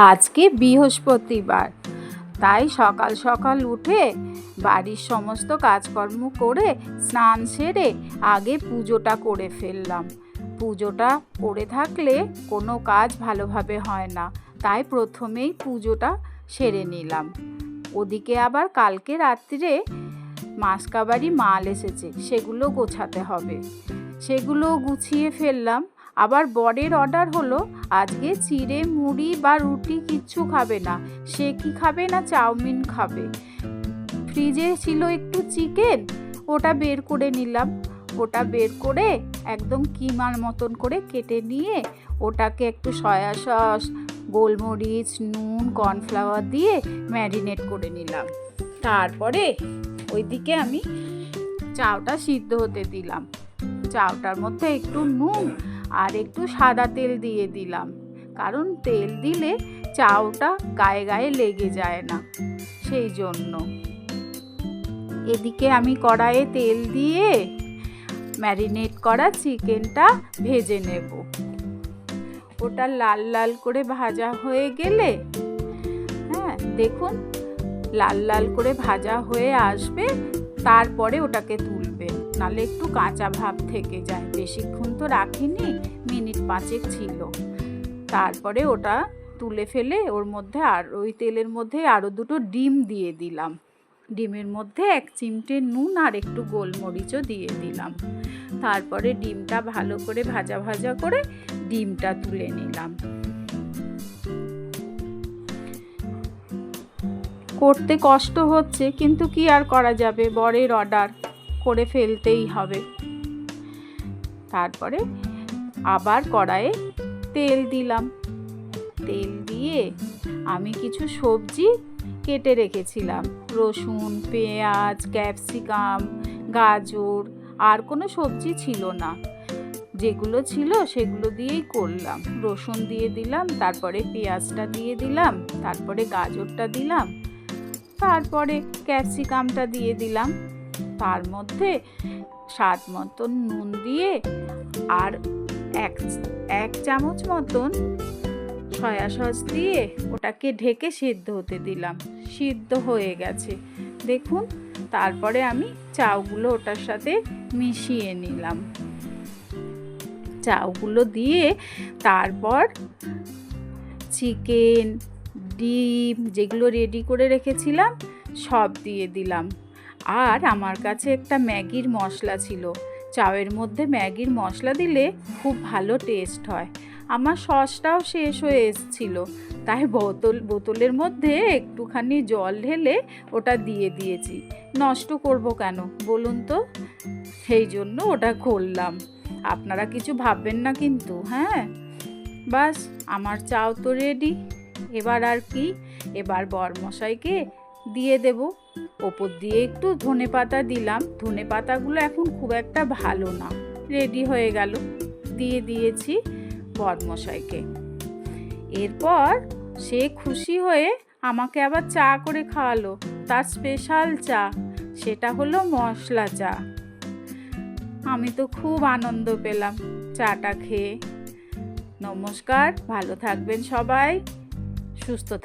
আজকে বৃহস্পতিবার, তাই সকাল সকাল উঠে বাড়ির সমস্ত কাজকর্ম করে স্নান সেরে আগে পুজোটা করে ফেললাম। পুজোটা করে থাকলে কোনো কাজ ভালোভাবে হয় না, তাই প্রথমেই পুজোটা সেরে নিলাম। ওদিকে আবার কালকে রাত্রে মাসকাবারি মাল এসেছে, সেগুলো গোছাতে হবে, সেগুলো গুছিয়ে ফেললাম। আবার বরের অর্ডার হলো আজকে চিড়ে মুড়ি বা রুটি কিচ্ছু খাবে না, সে কি খাবে না চাউমিন খাবে। ফ্রিজে ছিল একটু চিকেন, ওটা বের করে নিলাম। ওটা বের করে একদম কিমার মতন করে কেটে নিয়ে ওটাকে একটু সয়া সস, গোলমরিচ, নুন, কর্নফ্লাওয়ার দিয়ে ম্যারিনেট করে নিলাম। তারপরে ওইদিকে আমি চাউটা সিদ্ধ হতে দিলাম। চাউটার মধ্যে একটু নুন আর একটু সাদা তেল দিয়ে দিলাম, কারণ তেল দিলে চাউটা গায়ে গায়ে লেগে যায় না, সেই জন্য। এদিকে আমি কড়াইয়ে তেল দিয়ে ম্যারিনেট করা চিকেনটা ভেজে নেব। ওটা লাল লাল করে ভাজা হয়ে গেলে, দেখুন লাল লাল করে ভাজা হয়ে আসবে, তারপরে ওটাকে তুলবেন, নাহলে একটু কাঁচা ভাব থেকে যায়। বেশিক্ষণ তো রাখিনি, মিনিট 5 ছিল। তারপরে ওটা তুলে ফেলে ওর মধ্যে আর ওই তেলের মধ্যে আরও 2টো ডিম দিয়ে দিলাম। ডিমের মধ্যে 1 চিমটে নুন আর একটু গোলমরিচও দিয়ে দিলাম। তারপরে ডিমটা ভালো করে ভাজা ভাজা করে ডিমটা তুলে নিলাম। করতে কষ্ট হচ্ছে, কিন্তু কি আর করা যাবে, বরের অর্ডার, করে ফেলতেই হবে। তারপরে আবার কড়াইয়ে তেল দিলাম। তেল দিয়ে আমি কিছু সবজি কেটে রেখেছিলাম, রসুন, পেঁয়াজ, ক্যাপসিকাম, গাজর, আর কোনো সবজি ছিল না, যেগুলো ছিল সেগুলো দিয়েই করলাম। রসুন দিয়ে দিলাম, তারপরে পেঁয়াজটা দিয়ে দিলাম, তারপরে গাজরটা দিলাম, তারপরে ক্যাপসিকামটা দিয়ে দিলাম। তার মধ্যে স্বাদ মতন নুন দিয়ে আর এক চামচ মতন সয়া সস দিয়ে ওটাকে ঢেকে সিদ্ধ হতে দিলাম। সিদ্ধ হয়ে গেছে দেখুন। তারপরে আমি চাউগুলো ওটার সাথে মিশিয়ে নিলাম। চাউগুলো দিয়ে তারপর চিকেন, ডিম যেগুলো রেডি করে রেখেছিলাম সব দিয়ে দিলাম। আর আমার কাছে একটা ম্যাগির মশলা ছিল, চাউয়ের মধ্যে ম্যাগির মশলা দিলে খুব ভালো টেস্ট হয়। আমার সসটাও শেষ হয়ে এসেছিল, তাই বোতলের মধ্যে একটুখানি জল ঢেলে ওটা দিয়ে দিয়েছি। নষ্ট করব কেন বলুন তো, সেই জন্য ওটা করলাম। আপনারা কিছু ভাববেন না কিন্তু। বাস আমার চাউ তো রেডি। এবার আর কি, এবার বরমশাইকে দিয়ে দেব। ওপর দিয়ে একটু ধনেপাতা দিলাম। ধনেপাতাগুলো এখন খুব একটা ভালো না। রেডি হয়ে গেল, দিয়ে দিয়েছি বরমশাইকে। এরপর সে খুশি হয়ে আমাকে আবার চা করে খাওয়ালো, তার স্পেশাল চা, সেটা হলো মশলা চা। আমি তো খুব আনন্দ পেলাম চাটা খেয়ে। নমস্কার, ভালো থাকবেন সবাই, সুস্থ থাকবেন।